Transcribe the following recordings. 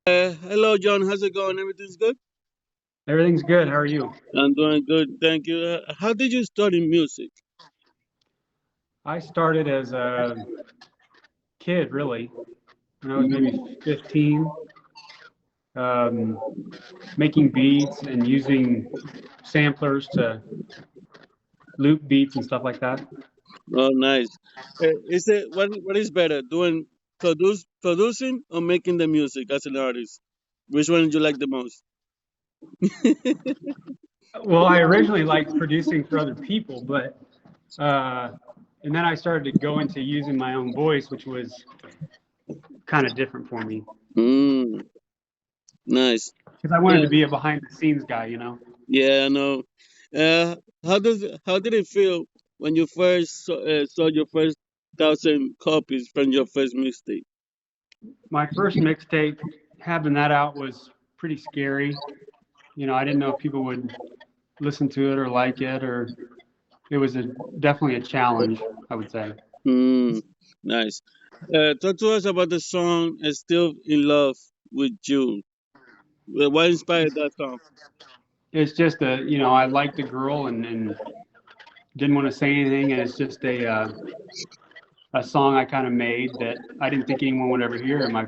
Hello, John. How's it going? Everything's good? Everything's good. How are you? I'm doing good. Thank you. How did you start in music? I started as a kid, really, when I was maybe Mm, 15, um, making beats and using samplers to loop beats and stuff like that. oh, nice. Is it what is better, doing producing or making the music as an artist? Which one do you like the most? Well, I originally liked producing for other people, but uh, and then I started to go into using my own voice, which was kind of different for me Mm, nice. because I wanted Uh, to be a behind the scenes guy. yeah, I know. Uh, how did it feel when you first saw your first 1,000 copies from your first mixtape? My first mixtape, having that out was pretty scary. I didn't know if people would listen to it or like it, or it was definitely a challenge, I would say. Mm, nice. Talk to us about the song "Still in Love with You." What inspired It's that song? it's just I liked the girl and didn't want to say anything, and it's just a song I kind of made that I didn't think anyone would ever hear, and I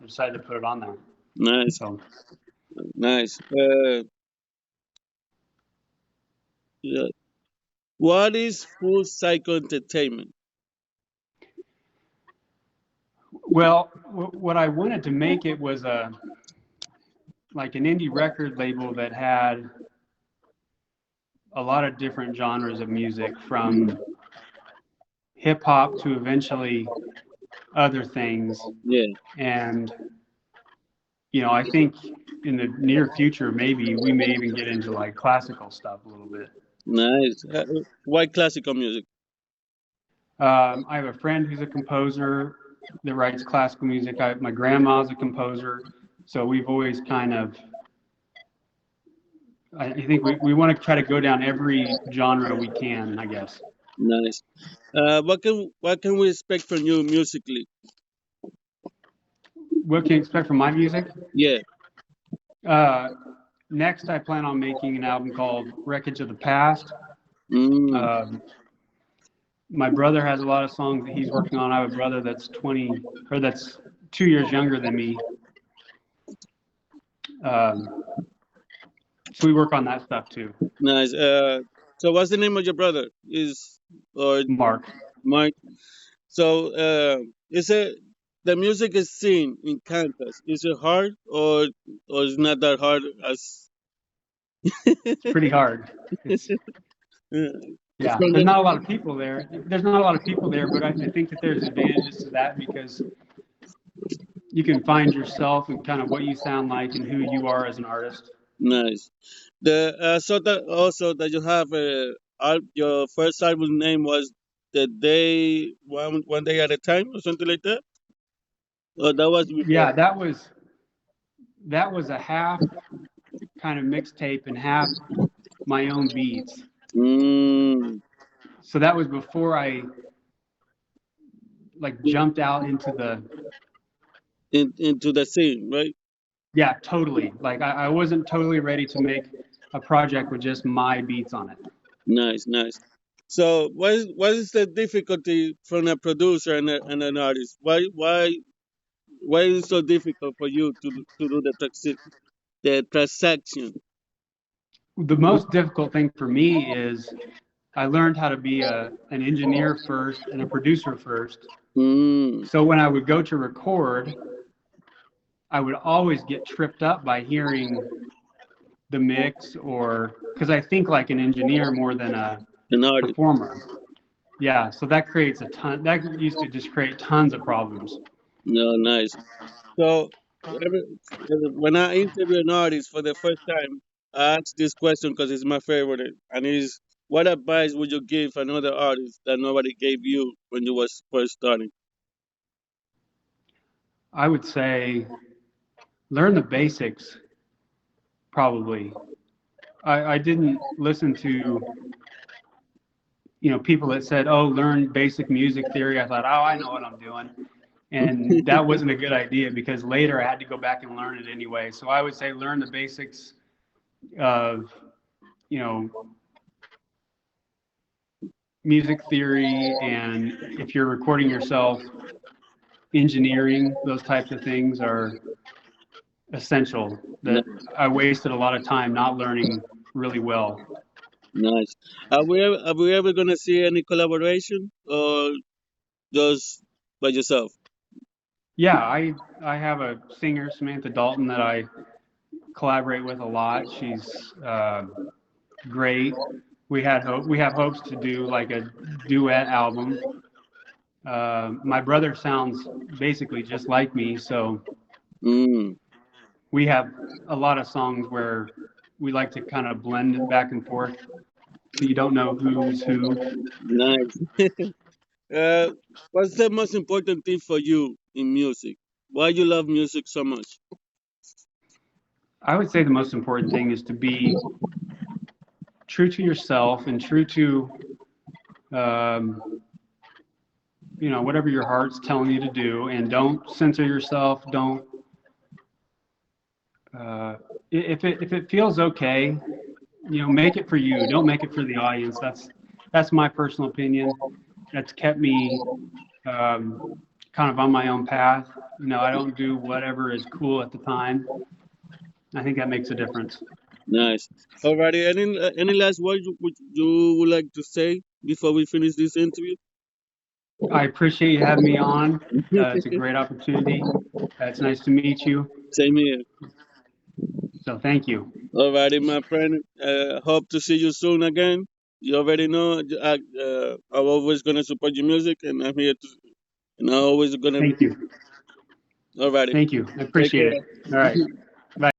decided to put it on there. Nice, So, nice. Yeah. What is full cycle entertainment? well, what I wanted to make it was a like an indie record label that had a lot of different genres of music, from hip hop to eventually other things. Yeah, And I think in the near future, maybe we may even get into like classical stuff a little bit. nice. Why classical music? I have a friend who's a composer that writes classical music. My grandma's a composer, so we've always kind of. I think we want to try to go down every genre we can, I guess. Nice. What can we expect from you musically? What can you expect from my music? Yeah. Uh, Next, I plan on making an album called Wreckage of the Past. Mm, Um, my brother has a lot of songs that he's working on. I have a brother that's 20 or that's 2 years younger than me. Um, so we work on that stuff too. nice. So what's the name of your brother? Is or Mark. Mike? So, is it the music is seen in Kansas? Is it hard or is not that hard as? It's pretty hard. It's It's Yeah. from There's not a the, lot of people there. There's not a lot of people there, but I think that there's advantages to that because you can find yourself and kind of what you sound like and who you are as an artist. nice. The so that also that you have your first album name was the day one day at a time or something like that. Or that was before. Yeah, that was a half kind of mixtape and half my own beats. Mm, So that was before I like jumped out into the into the scene, right? yeah, totally. Like I wasn't totally ready to make a project with just my beats on it. Nice, nice. So, what is the difficulty from a producer and an artist? Why is it so difficult for you to do the transaction? The most difficult thing for me is I learned how to be an engineer first and a producer first. Mm, So when I would go to record, I would always get tripped up by hearing the mix, or because I think like an engineer more than a an artist. performer. Yeah, so that creates a ton. That used to just create tons of problems. No, nice. So, when I interview an artist for the first time, I ask this question because it's my favorite, and is what advice would you give another artist that nobody gave you when you was first starting? I would say learn the basics, probably. I didn't listen to people that said, "Oh, learn basic music theory." I thought, "Oh, I know what I'm doing." and that wasn't a good idea because later I had to go back and learn it anyway. So I would say learn the basics of, you know, music theory, and if you're recording yourself, engineering, those types of things are essential. That Ni- I wasted a lot of time not learning really well. Nice. Are we ever gonna see any collaboration or just by yourself? Yeah, I have a singer, Samantha Dalton, that I collaborate with a lot. She's great. We have hopes to do like a duet album. My brother sounds basically just like me, so Mm, we have a lot of songs where we like to kind of blend it back and forth, so you don't know who's who. nice. Uh, what's the most important thing for you in music? Why you love music so much? I would say the most important thing is to be true to yourself and true to um, whatever your heart's telling you to do, and don't censor yourself. Don't if it feels okay, make it for you. Don't make it for the audience. That's my personal opinion. That's kept me um, kind of on my own path. I don't do whatever is cool at the time. I think that makes a difference. Nice. Alrighty. Any last words you would like to say before we finish this interview? I appreciate you having me on. It's a great opportunity. It's nice to meet you. Same here. So thank you. Alrighty, my friend. Hope to see you soon again. You already know I'm always gonna support your music, and I'm here to, and I'm always gonna be. Thank you. Alrighty. Thank you. I Take appreciate it. All right. care. Bye.